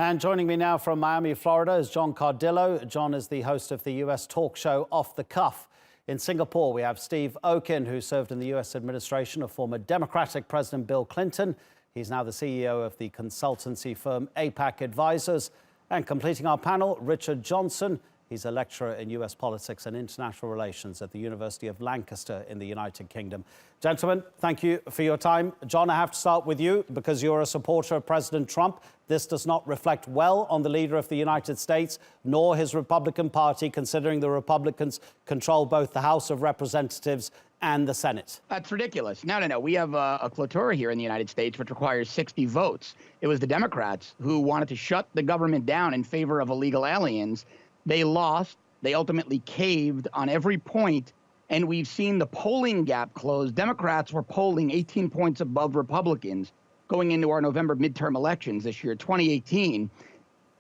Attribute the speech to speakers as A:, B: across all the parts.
A: And joining me now from Miami, Florida, is John Cardillo. John is the host of the U.S. talk show Off the Cuff. In Singapore, we have Steven Okun, who served in the U.S. administration of former Democratic President Bill Clinton. He's now the CEO of the consultancy firm Apac Advisors. And completing our panel, Richard Johnson. He's a lecturer in U.S. politics and international relations at the University of Lancaster in the United Kingdom. Gentlemen, thank you for your time. John, I have to start with you because you're a supporter of President Trump. This does not reflect well on the leader of the United States, nor his Republican Party, considering the Republicans control both the House of Representatives and the Senate.
B: That's ridiculous. No. We have a cloture here in the United States, which requires 60 votes. It was the Democrats who wanted to shut the government down in favor of illegal aliens. They lost. They ultimately caved on every point, and we've seen the polling gap close. Democrats were polling 18 points above Republicans going into our November midterm elections this year, 2018.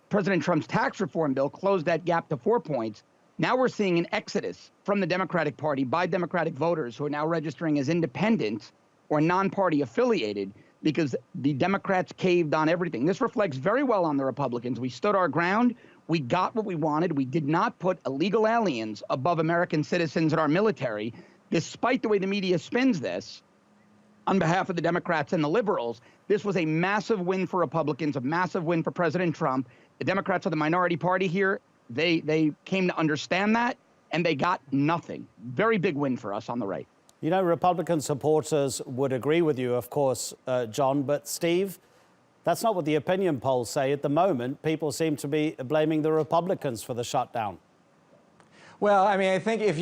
B: President Trump's tax reform bill closed that gap to 4 points. Now we're seeing an exodus from the Democratic Party by Democratic voters who are now registering as independents or non-party affiliated because the Democrats caved on everything. This reflects very well on the Republicans. We stood our ground. We got what we wanted. We did not put illegal aliens above American citizens and our military, despite the way the media spins this. On behalf of the Democrats and the liberals, this was a massive win for Republicans, a massive win for President Trump. The Democrats are the minority party here. They came to understand that, and they got nothing. Very big win for us on the right.
A: You know, Republican supporters would agree with you, of course, John, but Steve, that's not what the opinion polls say. At the moment, people seem to be blaming the Republicans for the shutdown.
C: Well, I mean, I think if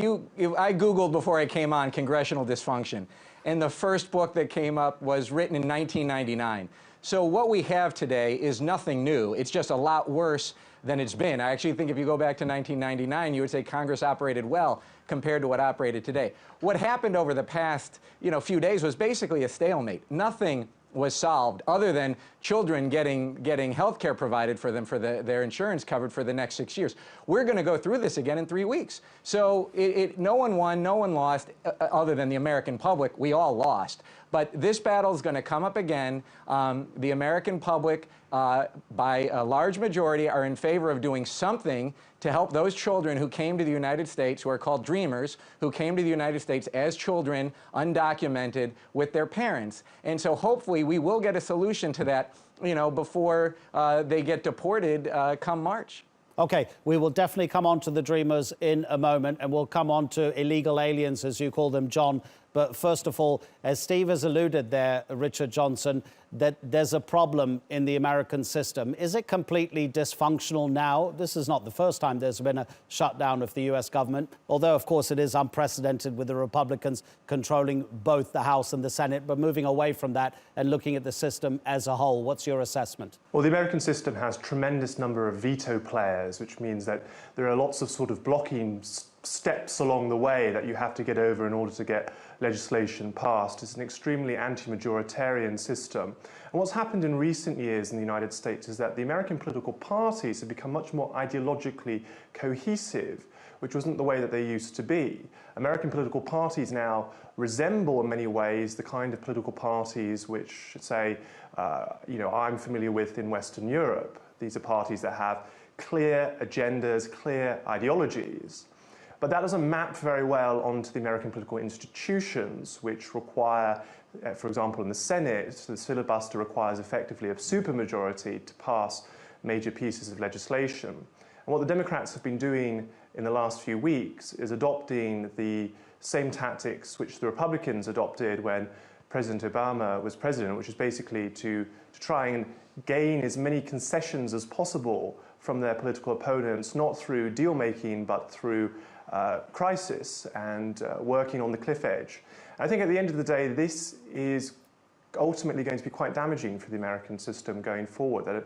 C: I Googled before I came on congressional dysfunction, and the first book that came up was written in 1999. So what we have today is nothing new. It's just a lot worse than it's been. I actually think if you go back to 1999, you would say Congress operated well compared to what operated today. What happened over the past, few days was basically a stalemate. Nothing was solved other than children getting health care provided for them for their insurance covered for the next 6 years. We're going to go through this again in 3 weeks. So no one won, no one lost, other than the American public. We all lost. But this battle is going to come up again. The American public, by a large majority, are in favor of doing something to help those children who came to the United States, who are called dreamers, who came to the United States as children, undocumented, with their parents. And so hopefully we will get a solution to that, before they get deported come March.
A: OK, we will definitely come on to the dreamers in a moment, and we'll come on to illegal aliens, as you call them, John. But first of all, as Steve has alluded there, Richard Johnson, that there's a problem in the American system. Is it completely dysfunctional now? This is not the first time there's been a shutdown of the U.S. government, although, of course, it is unprecedented with the Republicans controlling both the House and the Senate. But moving away from that and looking at the system as a whole, what's your assessment?
D: Well, the American system has a tremendous number of veto players, which means that there are lots of sort of blocking steps along the way that you have to get over in order to get legislation passed. It's an extremely anti-majoritarian system. And what's happened in recent years in the United States is that the American political parties have become much more ideologically cohesive, which wasn't the way that they used to be. American political parties now resemble in many ways the kind of political parties which, say, I'm familiar with in Western Europe. These are parties that have clear agendas, clear ideologies. But that doesn't map very well onto the American political institutions, which require, for example, in the Senate, the filibuster requires effectively a supermajority to pass major pieces of legislation. And what the Democrats have been doing in the last few weeks is adopting the same tactics which the Republicans adopted when President Obama was president, which is basically to try and gain as many concessions as possible from their political opponents, not through deal-making, but through crisis and working on the cliff edge. I think at the end of the day, this is ultimately going to be quite damaging for the American system going forward.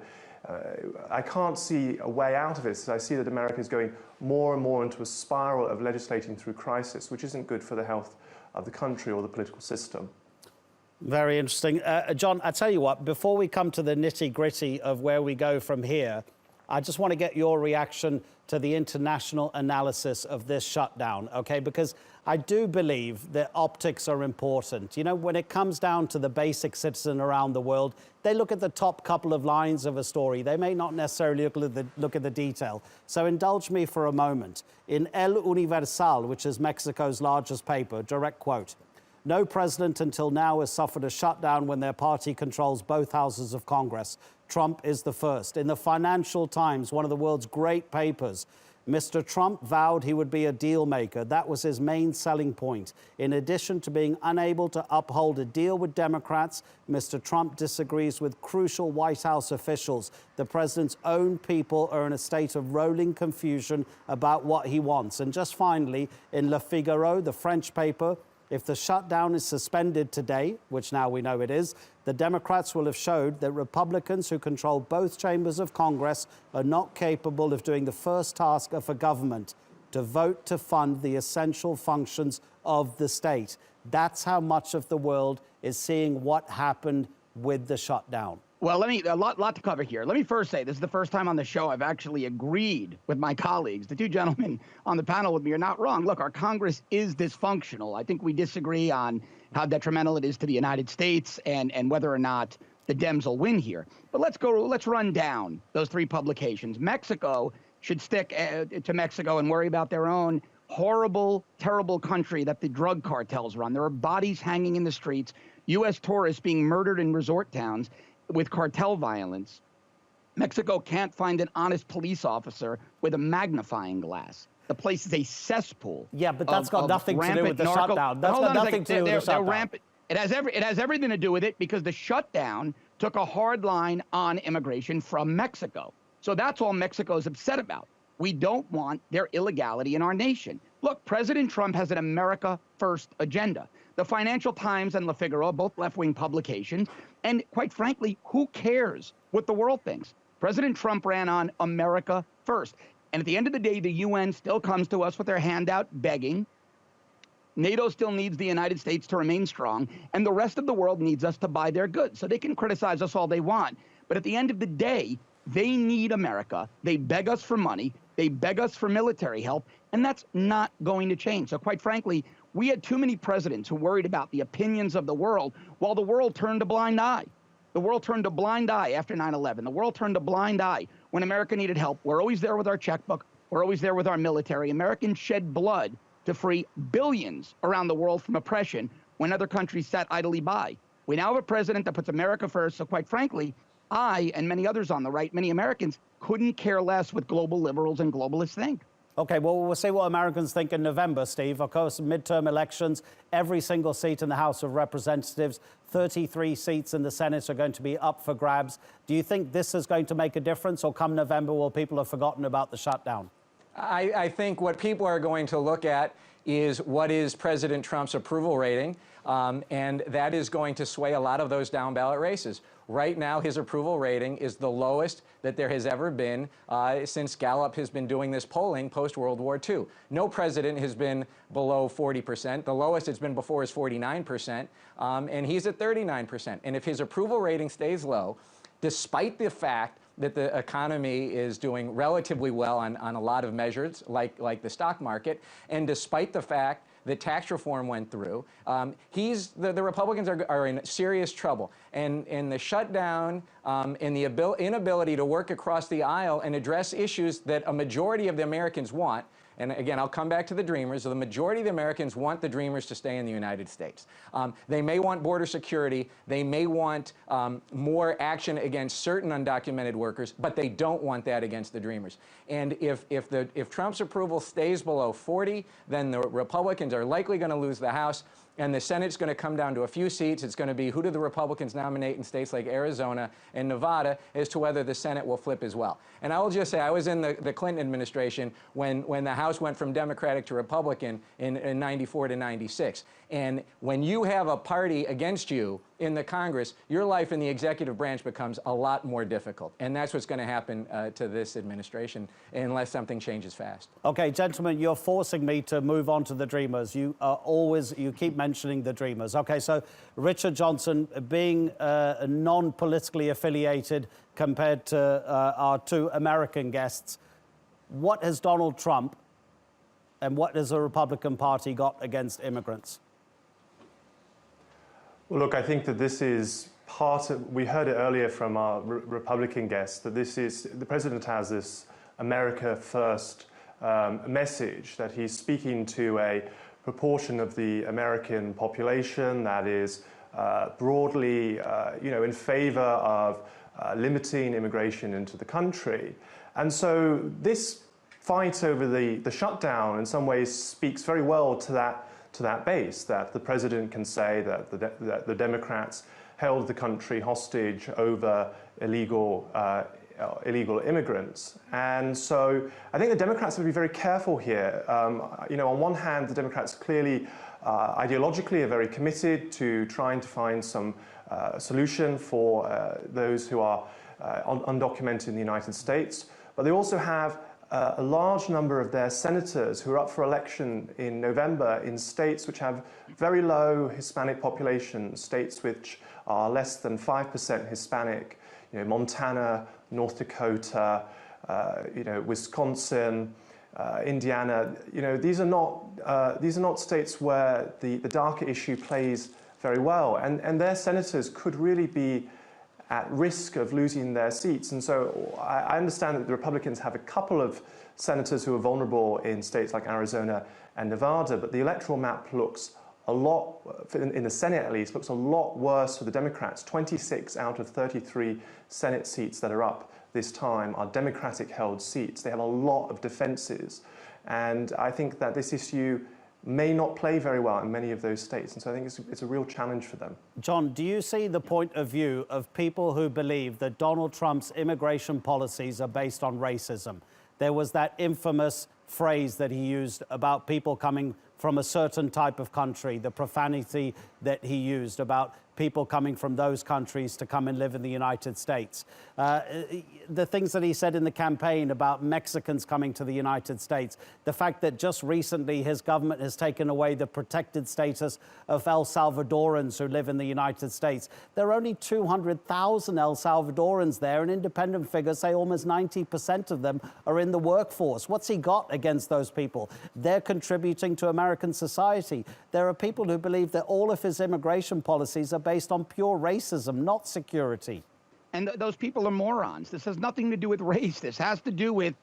D: I can't see a way out of it. I see that America is going more and more into a spiral of legislating through crisis, which isn't good for the health of the country or the political system.
A: Very interesting. John, I tell you what, before we come to the nitty-gritty of where we go from here, I just want to get your reaction to the international analysis of this shutdown, okay? Because I do believe that optics are important. You know, when it comes down to the basic citizen around the world, they look at the top couple of lines of a story. They may not necessarily look at the detail. So indulge me for a moment. In El Universal, which is Mexico's largest paper, direct quote, "No president until now has suffered a shutdown when their party controls both houses of Congress. Trump is the first." In the Financial Times, one of the world's great papers, Mr. Trump vowed he would be a deal maker. That was his main selling point. In addition to being unable to uphold a deal with Democrats, Mr. Trump disagrees with crucial White House officials. The president's own people are in a state of rolling confusion about what he wants. And just finally, in Le Figaro, the French paper, if the shutdown is suspended today, which now we know it is, the Democrats will have showed that Republicans who control both chambers of Congress are not capable of doing the first task of a government, to vote to fund the essential functions of the state. That's how much of the world is seeing what happened with the shutdown.
B: Well, a lot to cover here. Let me first say, this is the first time on the show I've actually agreed with my colleagues. The two gentlemen on the panel with me are not wrong. Look, our Congress is dysfunctional. I think we disagree on how detrimental it is to the United States and whether or not the Dems will win here. But let's run down those three publications. Mexico should stick to Mexico and worry about their own horrible, terrible country that the drug cartels run. There are bodies hanging in the streets, U.S. tourists being murdered in resort towns with cartel violence. Mexico can't find an honest police officer with a magnifying glass. The place is a cesspool.
A: Yeah, but that's got nothing to do with the shutdown. That's got nothing to do with the shutdown.
B: It has everything to do with it because the shutdown took a hard line on immigration from Mexico. So that's all Mexico's upset about. We don't want their illegality in our nation. Look, President Trump has an America First agenda. The Financial Times and Le Figaro, both left-wing publications, and quite frankly, who cares what the world thinks? President Trump ran on America First. And at the end of the day, the UN still comes to us with their hand out begging. NATO still needs the United States to remain strong, and the rest of the world needs us to buy their goods. So they can criticize us all they want. But at the end of the day, they need America. They beg us for money. They beg us for military help, and that's not going to change. So quite frankly, we had too many presidents who worried about the opinions of the world while the world turned a blind eye. The world turned a blind eye after 9/11. The world turned a blind eye when America needed help. We're always there with our checkbook. We're always there with our military. Americans shed blood to free billions around the world from oppression when other countries sat idly by. We now have a president that puts America first. So quite frankly, I and many others on the right, many Americans, couldn't care less what global liberals and globalists think.
A: Okay, well, we'll see what Americans think in November, Steve. Of course, midterm elections, every single seat in the House of Representatives, 33 seats in the Senate are going to be up for grabs. Do you think this is going to make a difference, or come November, will people have forgotten about the shutdown?
C: I think what people are going to look at is what is President Trump's approval rating, and that is going to sway a lot of those down ballot races. Right now, his approval rating is the lowest that there has ever been since Gallup has been doing this polling post-World War II. No president has been below 40%. The lowest it's been before is 49%, and he's at 39%. And if his approval rating stays low, despite the fact that the economy is doing relatively well on a lot of measures, like the stock market, and despite the fact that tax reform went through, the Republicans are in serious trouble. And the shutdown and the inability to work across the aisle and address issues that a majority of the Americans want. And again, I'll come back to the Dreamers. The majority of the Americans want the Dreamers to stay in the United States. They may want border security. They may want more action against certain undocumented workers, but they don't want that against the Dreamers. And if Trump's approval stays below 40, then the Republicans are likely going to lose the House. And the Senate's going to come down to a few seats. It's going to be who do the Republicans nominate in states like Arizona and Nevada as to whether the Senate will flip as well. And I will just say, I was in the Clinton administration when the House went from Democratic to Republican in 94 to 96. And when you have a party against you in the Congress, your life in the executive branch becomes a lot more difficult. And that's what's going to happen to this administration unless something changes fast.
A: Okay, gentlemen, you're forcing me to move on to the Dreamers. You keep mentioning mentioning the Dreamers. Okay, so Richard Johnson, being non-politically affiliated compared to our two American guests, what has Donald Trump and what has the Republican Party got against immigrants?
D: Well, look, I think that this is part of, we heard it earlier from our Republican guests, that this is, the president has this America First message, that he's speaking to a proportion of the American population that is broadly, in favor of limiting immigration into the country. And so this fight over the shutdown in some ways speaks very well to that base, that the president can say that the Democrats held the country hostage over illegal immigrants. And so I think the Democrats have to be very careful here. On one hand, the Democrats clearly ideologically are very committed to trying to find some solution for those who are undocumented in the United States, but they also have a large number of their senators who are up for election in November in states which have very low Hispanic populations, states which are less than 5% Hispanic, Montana, North Dakota, Wisconsin, Indiana. These are not states where the DACA issue plays very well, and their senators could really be at risk of losing their seats. And so I understand that the Republicans have a couple of senators who are vulnerable in states like Arizona and Nevada, but the electoral map looks a lot, in the Senate at least, looks a lot worse for the Democrats. 26 out of 33 Senate seats that are up this time are Democratic-held seats. They have a lot of defenses. And I think that this issue may not play very well in many of those states. And so I think it's a real challenge for them.
A: John, do you see the point of view of people who believe that Donald Trump's immigration policies are based on racism? There was that infamous phrase that he used about people coming from a certain type of country, the profanity that he used about people coming from those countries to come and live in the United States. The things that he said in the campaign about Mexicans coming to the United States, the fact that just recently his government has taken away the protected status of El Salvadorans who live in the United States. There are only 200,000 El Salvadorans there, and independent figures say almost 90% of them are in the workforce. What's he got against those people? They're contributing to American society. There are people who believe that all of his immigration policies are based on pure racism, not security.
B: And those people are morons. This has nothing to do with race. This has to do with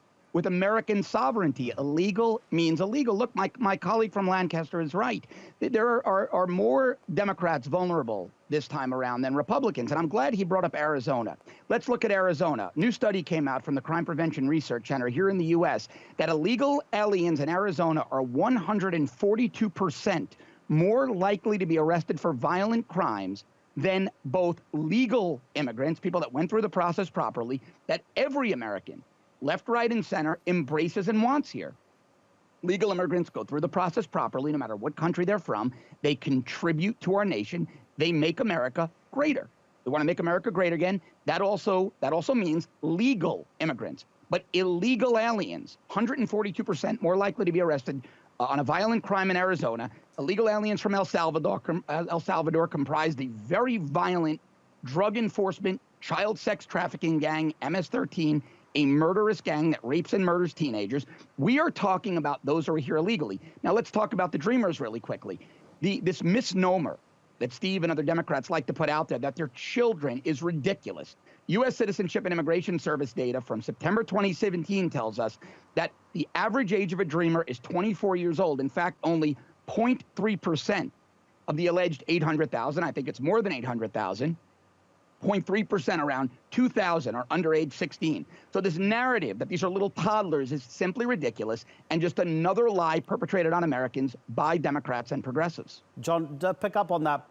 B: American sovereignty. Illegal means illegal. Look, my colleague from Lancaster is right. There are more Democrats vulnerable this time around than Republicans. And I'm glad he brought up Arizona. Let's look at Arizona. New study came out from the Crime Prevention Research Center here in the U.S. that illegal aliens in Arizona are 142% more likely to be arrested for violent crimes than both legal immigrants, people that went through the process properly, that every American, left, right, and center, embraces and wants here. Legal immigrants go through the process properly, no matter what country they're from. They contribute to our nation. They make America greater. We want to make America great again. That also means legal immigrants. But illegal aliens, 142% more likely to be arrested on a violent crime in Arizona. Illegal aliens from El Salvador comprise the very violent drug enforcement, child sex trafficking gang, MS-13, a murderous gang that rapes and murders teenagers. We are talking about those who are here illegally. Now let's talk about the Dreamers really quickly. This misnomer that Steve and other Democrats like to put out there, that they're children, is ridiculous. U.S. Citizenship and Immigration Service data from September 2017 tells us that the average age of a Dreamer is 24 years old. In fact, only 0.3% of the alleged 800,000, I think it's more than 800,000, 0.3%, around 2,000 are under age 16. So this narrative that these are little toddlers is simply ridiculous and just another lie perpetrated on Americans by Democrats and progressives.
A: John, pick up on that.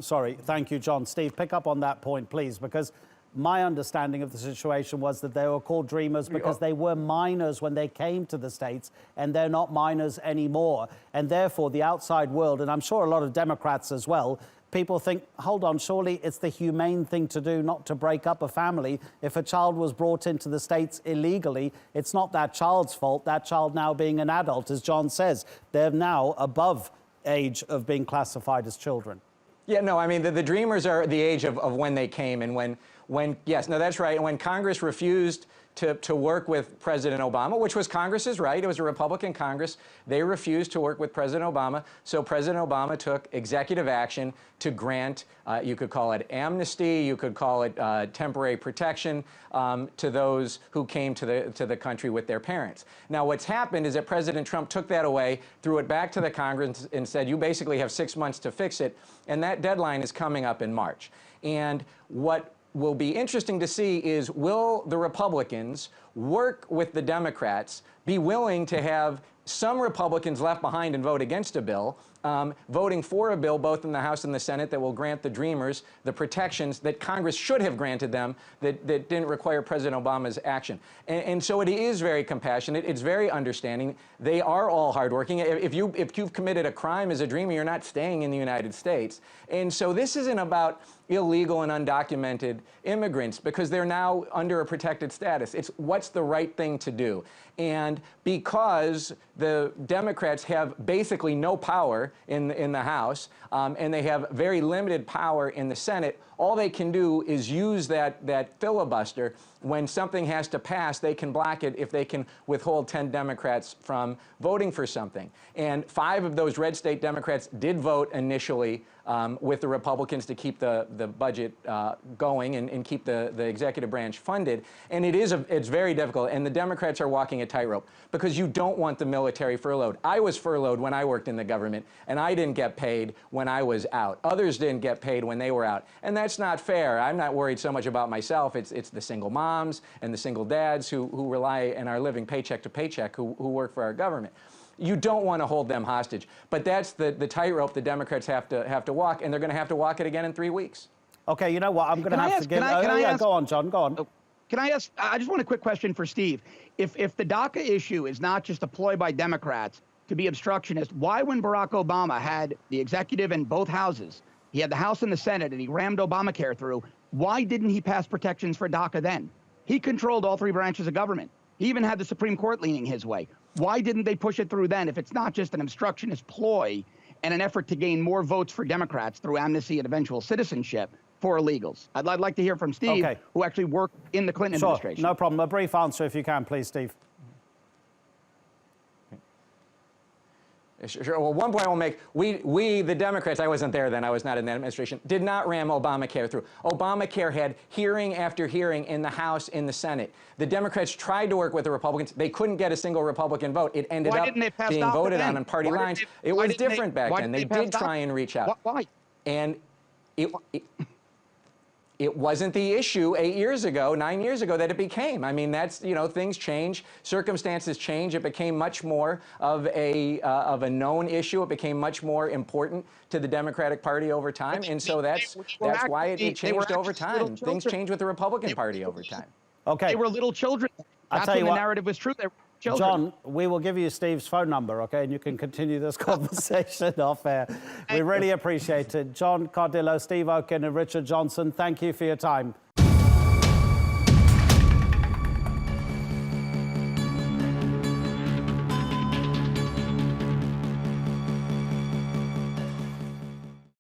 A: Sorry, thank you, John. Steve, pick up on that point, please, because my understanding of the situation was that they were called Dreamers because they were minors when they came to the States, and they're not minors anymore. And therefore, the outside world, and I'm sure a lot of Democrats as well, people think, hold on, surely it's the humane thing to do not to break up a family. If a child was brought into the States illegally, it's not that child's fault, that child now being an adult, as John says. They're now above age of being classified as children.
C: Yeah, no, I mean, the Dreamers are the age of when they came and when, yes, no, that's right. And when Congress refused to work with President Obama, which was Congress's right, it was a Republican Congress, they refused to work with President Obama. So President Obama took executive action to grant, you could call it amnesty, you could call it temporary protection to those who came to the country with their parents. Now, what's happened is that President Trump took that away, threw it back to the Congress and said, you basically have 6 months to fix it. And that deadline is coming up in March. And what will be interesting to see is, will the Republicans work with the Democrats, be willing to have some Republicans left behind and vote against a bill, voting for a bill both in the House and the Senate that will grant the Dreamers the protections that Congress should have granted them that didn't require President Obama's action. And so it is very compassionate. It's very understanding. They are all hardworking. If you've committed a crime as a Dreamer, you're not staying in the United States. And so this isn't about illegal and undocumented immigrants because they're now under a protected status. It's what's the right thing to do. And because the Democrats have basically no power in the House, and they have very limited power in the Senate, all they can do is use that filibuster. When something has to pass, they can block it if they can withhold 10 Democrats from voting for something. And 5 of those red state Democrats did vote initially with the Republicans to keep the budget going and keep the executive branch funded. And it's very difficult. And the Democrats are walking a tightrope because you don't want the military furloughed. I was furloughed when I worked in the government, and I didn't get paid when I was out. Others didn't get paid when they were out. And that's not fair. I'm not worried so much about myself. It's the single moms and the single dads who rely and are living paycheck to paycheck who work for our government. You don't want to hold them hostage. But that's the tightrope the Democrats have to walk, and they're going to have to walk it again in 3 weeks.
A: Okay, you know what? I'm going to have to give... Go on, John, go on.
B: Can I ask, I just want a quick question for Steve. If the DACA issue is not just a ploy by Democrats to be obstructionist, why when Barack Obama had the executive in both houses, he had the House and the Senate, and he rammed Obamacare through, why didn't he pass protections for DACA then? He controlled all 3 branches of government. He even had the Supreme Court leaning his way. Why didn't they push it through then if it's not just an obstructionist ploy and an effort to gain more votes for Democrats through amnesty and eventual citizenship for illegals? I'd like to hear from Steve, who actually worked in the Clinton administration.
A: No problem. A brief answer if you can, please, Steve.
C: Sure. Well, one point I will make, we, the Democrats, I wasn't there then, I was not in that administration, did not ram Obamacare through. Obamacare had hearing after hearing in the House, in the Senate. The Democrats tried to work with the Republicans. They couldn't get a single Republican vote. It ended up being voted on party lines. It was different back then. They did try and reach out.
B: Why?
C: And it wasn't the issue 8 years ago, 9 years ago that it became. I mean, that's, you know, things change, circumstances change. It became much more of a known issue. It became much more important to the Democratic Party over time. And so that's why it changed over time. Things change with the Republican Party over time.
A: Okay.
B: They were little children. That's when the narrative was true. They were children.
A: John, we will give you Steve's phone number, okay, and you can continue this conversation off air. We really appreciate it. John Cardillo, Steve Okun, and Richard Johnson, thank you for your time.